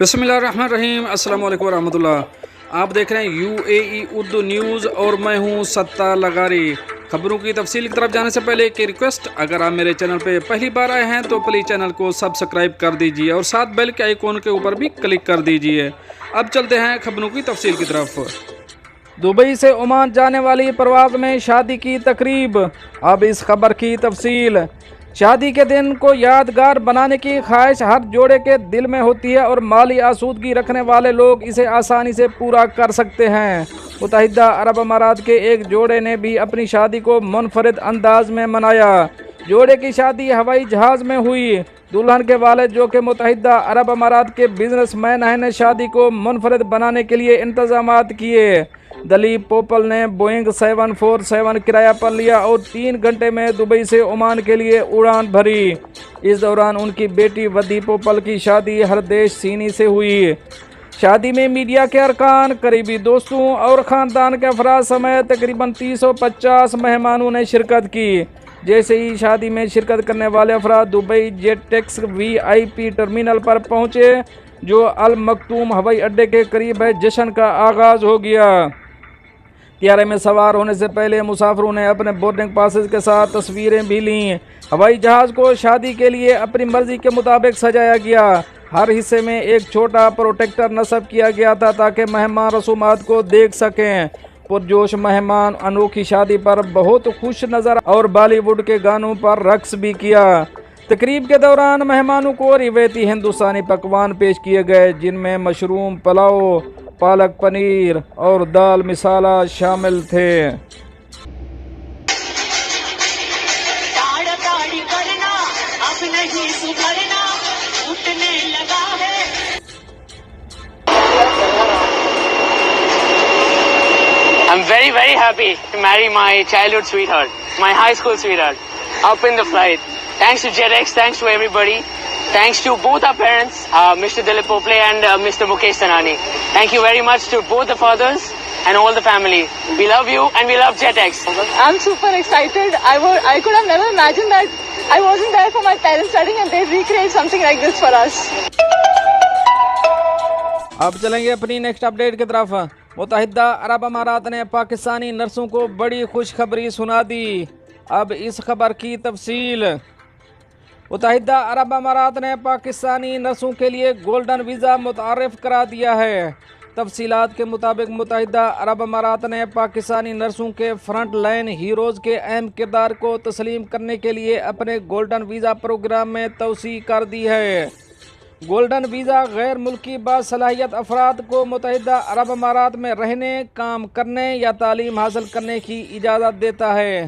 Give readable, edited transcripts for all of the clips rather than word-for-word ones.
بسم اللہ الرحمن الرحیم۔ السلام علیکم ورحمۃ اللہ۔ آپ دیکھ رہے ہیں UAE اردو نیوز اور میں ہوں ستار لغاری۔ خبروں کی تفصیل کی طرف جانے سے پہلے ایک ریکویسٹ، اگر آپ میرے چینل پہ پہلی بار آئے ہیں تو پلیز چینل کو سبسکرائب کر دیجئے اور ساتھ بیل کے آئیکن کے اوپر بھی کلک کر دیجئے۔ اب چلتے ہیں خبروں کی تفصیل کی طرف۔ دبئی سے عمان جانے والی پرواز میں شادی کی تقریب۔ اب اس خبر کی تفصیل۔ شادی کے دن کو یادگار بنانے کی خواہش ہر جوڑے کے دل میں ہوتی ہے اور مالی آسودگی رکھنے والے لوگ اسے آسانی سے پورا کر سکتے ہیں۔ متحدہ عرب امارات کے ایک جوڑے نے بھی اپنی شادی کو منفرد انداز میں منایا۔ جوڑے کی شادی ہوائی جہاز میں ہوئی۔ دلہن کے والد جو کہ متحدہ عرب امارات کے بزنس مین ہیں نے شادی کو منفرد بنانے کے لیے انتظامات کیے۔ دلیپ پوپل نے بوئنگ 747 کرایہ پر لیا اور 3 گھنٹے میں دبئی سے عمان کے لیے اڑان بھری۔ اس دوران ان کی بیٹی ودی پوپل کی شادی ہردیش سینی سے ہوئی۔ شادی میں میڈیا کے ارکان، قریبی دوستوں اور خاندان کے افراد سمیت تقریباً 350 مہمانوں نے شرکت کی۔ جیسے ہی شادی میں شرکت کرنے والے افراد Dubai Jetex VIP terminal پر پہنچے جو المکتوم ہوائی اڈے کے قریب ہے، جشن کا آغاز ہو گیا۔ طیارے میں سوار ہونے سے پہلے مسافروں نے اپنے بورڈنگ پاسز کے ساتھ تصویریں بھی لیں۔ ہوائی جہاز کو شادی کے لیے اپنی مرضی کے مطابق سجایا گیا۔ ہر حصے میں ایک چھوٹا پروٹیکٹر نصب کیا گیا تھا تاکہ مہمان رسومات کو دیکھ سکیں۔ پرجوش مہمان انوکھی شادی پر بہت خوش نظر اور بالی ووڈ کے گانوں پر رقص بھی کیا۔ تقریب کے دوران مہمانوں کو روایتی ہندوستانی پکوان پیش کیے گئے جن میں مشروم پلاؤ، پالک پنیر اور دال مسالہ شامل تھے۔ I'm very happy to marry my childhood sweetheart, my high school sweetheart, up in the flight. Thanks to JetX, thanks to everybody. Thanks to both our parents, Mr. Dilip Pople and Mr. Mukesh Tanani. Thank you very much to both the fathers and all the family. We love you and we love JetX. I'm super excited. I could have never imagined that I wasn't there for my parents' wedding and they recreate something like this for us. اب چلیں گے اپنی next update کی طرف۔ متحدہ عرب امارات نے پاکستانی نرسوں کو بڑی خوشخبری سنا دی۔ اب اس خبر کی تفصیل۔ متحدہ عرب امارات نے پاکستانی نرسوں کے لیے گولڈن ویزا متعارف کرا دیا ہے۔ تفصیلات کے مطابق متحدہ عرب امارات نے پاکستانی نرسوں کے فرنٹ لائن ہیروز کے اہم کردار کو تسلیم کرنے کے لیے اپنے گولڈن ویزا پروگرام میں توسیع کر دی ہے۔ گولڈن ویزا غیر ملکی باصلاحیت افراد کو متحدہ عرب امارات میں رہنے، کام کرنے یا تعلیم حاصل کرنے کی اجازت دیتا ہے۔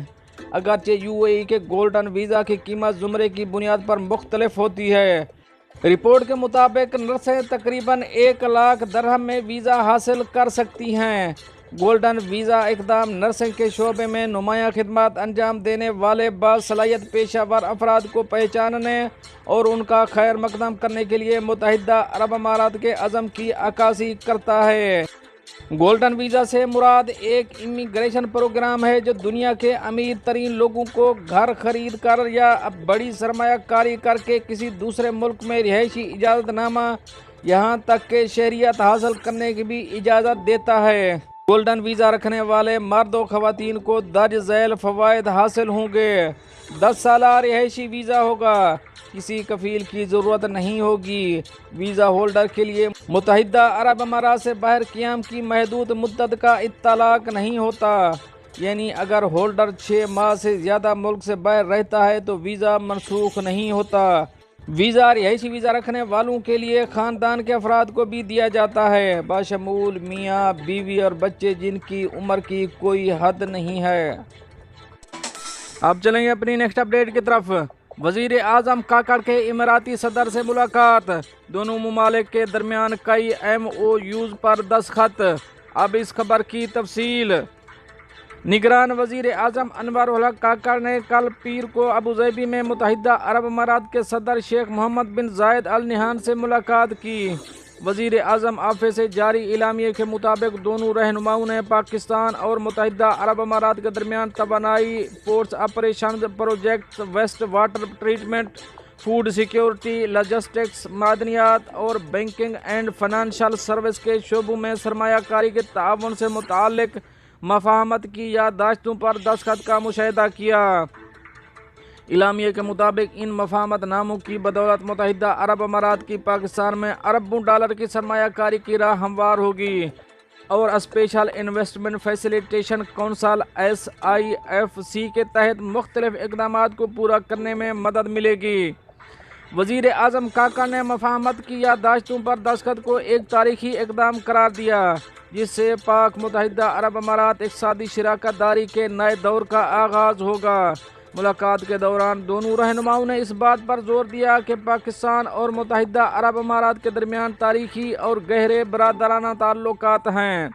اگرچہ UAE کے گولڈن ویزا کی قیمت زمرے کی بنیاد پر مختلف ہوتی ہے۔ رپورٹ کے مطابق نرسیں تقریباً 1 لاکھ درہم میں ویزا حاصل کر سکتی ہیں۔ گولڈن ویزا اقدام نرسنگ کے شعبے میں نمایاں خدمات انجام دینے والے باصلاحیت پیشہ ور افراد کو پہچاننے اور ان کا خیر مقدم کرنے کے لیے متحدہ عرب امارات کے عزم کی عکاسی کرتا ہے۔ گولڈن ویزا سے مراد ایک امیگریشن پروگرام ہے جو دنیا کے امیر ترین لوگوں کو گھر خرید کر یا بڑی سرمایہ کاری کر کے کسی دوسرے ملک میں رہائشی اجازت نامہ یہاں تک کہ شہریت حاصل کرنے کی بھی اجازت دیتا ہے۔ گولڈن ویزا رکھنے والے مرد و خواتین کو درج ذیل فوائد حاصل ہوں گے۔ 10 سالہ رہائشی ویزا ہوگا۔ کسی کفیل کی ضرورت نہیں ہوگی۔ ویزا ہولڈر کے لیے متحدہ عرب امارات سے باہر قیام کی محدود مدت کا اطلاق نہیں ہوتا، یعنی اگر ہولڈر 6 ماہ سے زیادہ ملک سے باہر رہتا ہے تو ویزا منسوخ نہیں ہوتا۔ ویزا رہائشی ویزا رکھنے والوں کے لیے خاندان کے افراد کو بھی دیا جاتا ہے، بشمول میاں، بیوی اور بچے جن کی عمر کی کوئی حد نہیں ہے۔ اب چلیں گے اپنی نیکسٹ اپڈیٹ کی طرف۔ وزیر اعظم کاکڑ کے اماراتی صدر سے ملاقات۔ دونوں ممالک کے درمیان کئی MOUs پر دستخط۔ اب اس خبر کی تفصیل۔ نگران وزیر اعظم انور الحق کاکڑ نے کل پیر کو ابوظہبی میں متحدہ عرب امارات کے صدر شیخ محمد بن زاید ال نہیان سے ملاقات کی۔ وزیر اعظم آفس سے جاری اعلامیے کے مطابق دونوں رہنماؤں نے پاکستان اور متحدہ عرب امارات کے درمیان توانائی، ports operations projects, waste water treatment food security, logistics, معدنیات اور بینکنگ اینڈ فائنانشل سروس کے شعبوں میں سرمایہ کاری کے تعاون سے متعلق مفاہمت کی یادداشتوں پر دستخط کا مشاہدہ کیا۔ اعلامیے کے مطابق ان مفاہمت ناموں کی بدولت متحدہ عرب امارات کی پاکستان میں اربوں ڈالر کی سرمایہ کاری کی راہ ہموار ہوگی اور special investment facilitation council SIFC کے تحت مختلف اقدامات کو پورا کرنے میں مدد ملے گی۔ وزیر اعظم کاکڑ نے مفاہمت کی یادداشتوں پر دستخط کو ایک تاریخی اقدام قرار دیا جس سے پاک متحدہ عرب امارات اقتصادی شراکت داری کے نئے دور کا آغاز ہوگا۔ ملاقات کے دوران دونوں رہنماؤں نے اس بات پر زور دیا کہ پاکستان اور متحدہ عرب امارات کے درمیان تاریخی اور گہرے برادرانہ تعلقات ہیں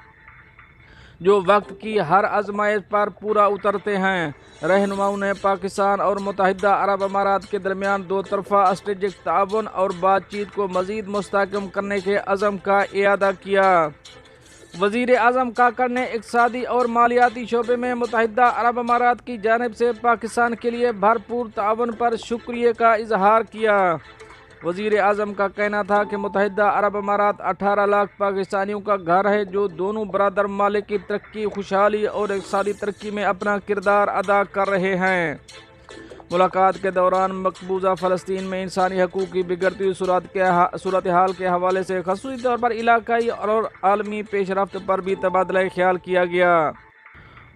جو وقت کی ہر آزمائش پر پورا اترتے ہیں۔ رہنماؤں نے پاکستان اور متحدہ عرب امارات کے درمیان دو طرفہ اسٹریٹجک تعاون اور بات چیت کو مزید مستحکم کرنے کے عزم کا اعادہ کیا۔ وزیر اعظم کاکڑ نے اقتصادی اور مالیاتی شعبے میں متحدہ عرب امارات کی جانب سے پاکستان کے لیے بھرپور تعاون پر شکریہ کا اظہار کیا۔ وزیر اعظم کا کہنا تھا کہ متحدہ عرب امارات 18 لاکھ پاکستانیوں کا گھر ہے جو دونوں برادر ممالک کی ترقی، خوشحالی اور اقتصادی ترقی میں اپنا کردار ادا کر رہے ہیں۔ ملاقات کے دوران مقبوضہ فلسطین میں انسانی حقوق کی بگڑتی ہوئی صورتحال کے حوالے سے خصوصی طور پر علاقائی اور عالمی پیش رفت پر بھی تبادلہ خیال کیا گیا۔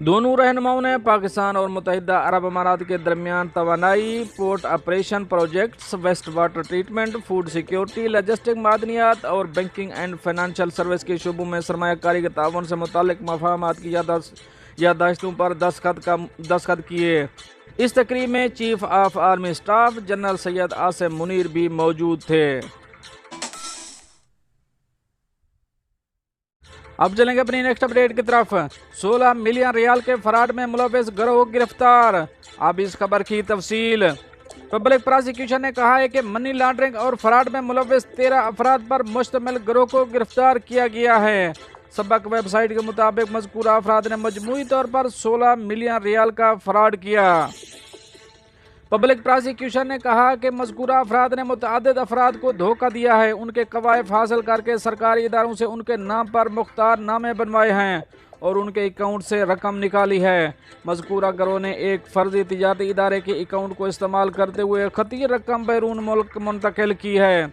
دونوں رہنماؤں نے پاکستان اور متحدہ عرب امارات کے درمیان توانائی، port operation projects, waste water treatment, food security, logistic, معدنیات اور بینکنگ اینڈ فائنانشل سروس کے شعبوں میں سرمایہ کاری کے تعاون سے متعلق مفاہمات کی یادداشتوں پر دستخط کیے۔ اس تقریب میں chief of army staff general Syed Asim Munir بھی موجود تھے۔ اب چلیں گے اپنی نیکسٹ اپڈیٹ کی طرف۔ 16 ملین ریال کے فراڈ میں ملوث گروہ گرفتار، اب اس خبر کی تفصیل۔ پبلک پراسیکیوشن نے کہا ہے کہ منی لانڈرنگ اور فراڈ میں ملوث 13 افراد پر مشتمل گروہ کو گرفتار کیا گیا ہے۔ سبق ویب سائٹ کے مطابق مذکورہ افراد نے مجموعی طور پر 16 ملین ریال کا فراڈ کیا۔ پبلک پراسیکیوشن نے کہا کہ مذکورہ افراد نے متعدد افراد کو دھوکہ دیا ہے، ان کے قوائف حاصل کر کے سرکاری اداروں سے ان کے نام پر مختار نامے بنوائے ہیں اور ان کے اکاؤنٹ سے رقم نکالی ہے۔ مذکورہ گروہ نے ایک فرضی تجارتی ادارے کے اکاؤنٹ کو استعمال کرتے ہوئے خطیر رقم بیرون ملک منتقل کی ہے۔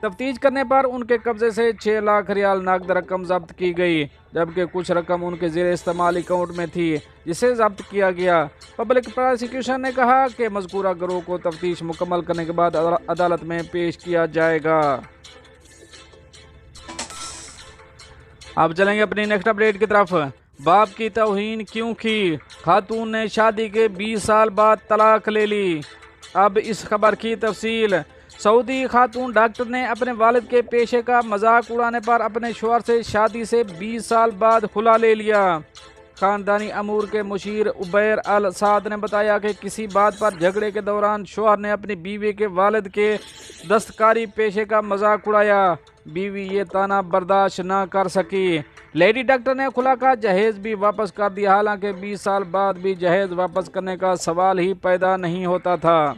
تفتیش کرنے پر ان کے قبضے سے 6 لاکھ ریال نقد رقم ضبط کی گئی، جبکہ کچھ رقم ان کے زیر استعمال اکاؤنٹ میں تھی جسے ضبط کیا گیا۔ پبلک پراسیکیوشن نے کہا کہ مذکورہ گروہ کو تفتیش مکمل کرنے کے بعد عدالت میں پیش کیا جائے گا۔ اب چلیں گے اپنی نیکسٹ اپڈیٹ کی طرف۔ باپ کی توہین کیوں کی؟ خاتون نے شادی کے 20 سال بعد طلاق لے لی، اب اس خبر کی تفصیل۔ سعودی خاتون ڈاکٹر نے اپنے والد کے پیشے کا مذاق اڑانے پر اپنے شوہر سے شادی سے 20 سال بعد خلا لے لیا۔ خاندانی امور کے مشیر عبیر السعد نے بتایا کہ کسی بات پر جھگڑے کے دوران شوہر نے اپنی بیوی کے والد کے دستکاری پیشے کا مذاق اڑایا۔ بیوی یہ طعنہ برداشت نہ کر سکی۔ لیڈی ڈاکٹر نے خلا کا جہیز بھی واپس کر دیا، حالانکہ 20 سال بعد بھی جہیز واپس کرنے کا سوال ہی پیدا نہیں ہوتا تھا۔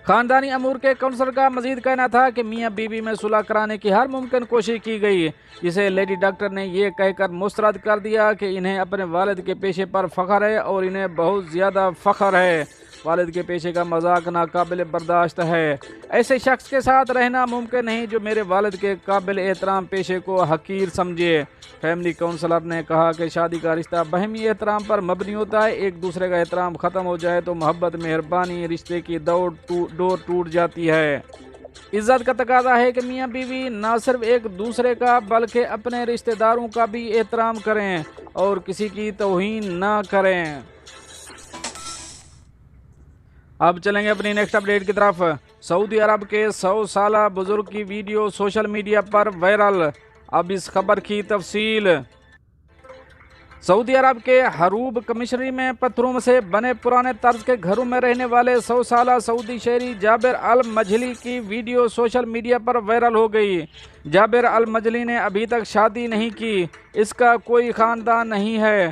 خاندانی امور کے کونسلر کا مزید کہنا تھا کہ میاں بیوی میں صلح کرانے کی ہر ممکن کوشش کی گئی، جسے لیڈی ڈاکٹر نے یہ کہہ کر مسترد کر دیا کہ انہیں اپنے والد کے پیشے پر فخر ہے اور انہیں بہت زیادہ فخر ہے۔ والد کے پیشے کا مذاق ناقابل برداشت ہے۔ ایسے شخص کے ساتھ رہنا ممکن نہیں جو میرے والد کے قابل احترام پیشے کو حقیر سمجھے۔ فیملی کونسلر نے کہا کہ شادی کا رشتہ باہمی احترام پر مبنی ہوتا ہے، ایک دوسرے کا احترام ختم ہو جائے تو محبت، مہربانی، رشتے کی ڈور ٹوٹ جاتی ہے۔ عزت کا تقاضا ہے کہ میاں بیوی نہ صرف ایک دوسرے کا بلکہ اپنے رشتہ داروں کا بھی احترام کریں اور کسی کی توہین نہ کریں۔ اب چلیں گے اپنی نیکسٹ اپڈیٹ کی طرف۔ سعودی عرب کے 100 سالہ بزرگ کی ویڈیو سوشل میڈیا پر وائرل، اب اس خبر کی تفصیل۔ سعودی عرب کے حروب کمشنری میں پتھروں سے بنے پرانے طرز کے گھروں میں رہنے والے 100 سالہ سعودی شہری جابر المجلی کی ویڈیو سوشل میڈیا پر وائرل ہو گئی۔ جابر المجلی نے ابھی تک شادی نہیں کی، اس کا کوئی خاندان نہیں ہے،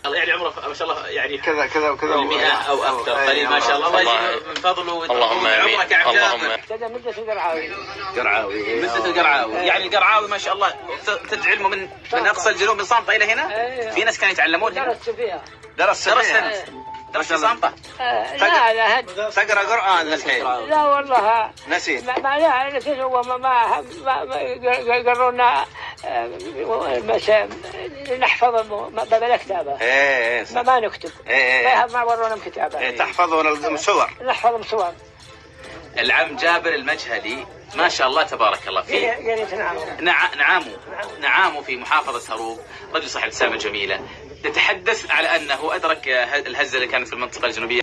يعني عمره ما شاء الله يعني كذا كذا وكذا 100 او اكثر قريب ما شاء الله. الله يجزيه من فضله اللهم امين. عمرك يا عم اللهم جابر. كذا مدة القرعاوي. قرعاوي مثل القرعاوي يعني القرعاوي ما شاء الله تتعلموا من اقصى الجنوب من صامته الى هنا. في ناس كانوا يتعلمون هنا. درست فيها. درست درست في صامته. لا لا تقرا قران الحين لا والله نسيت ما لا نسيت. هو ما قرونا نحفظ بلا كتابة. ايه ما نكتب. ايه ما ورونا كتابة. تحفظون الصور نحفظ صور. العم جابر المجهلي ما شاء الله تبارك الله فيه نعامه في محافظة هروب، رجل صاحب ابتسامة جميلة. نتحدث على أنه أدرك الهزة اللي كانت في المنطقة الجنوبية.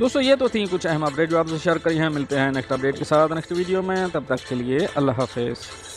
دوستو یہ تو تھیں کچھ اہم اپڈیٹ جو آپ سے شیئر کری ہیں. ملتے ہیں نیکسٹ اپڈیٹ کے ساتھ نیکسٹ ویڈیو میں. تب تک کے لیے اللہ حافظ.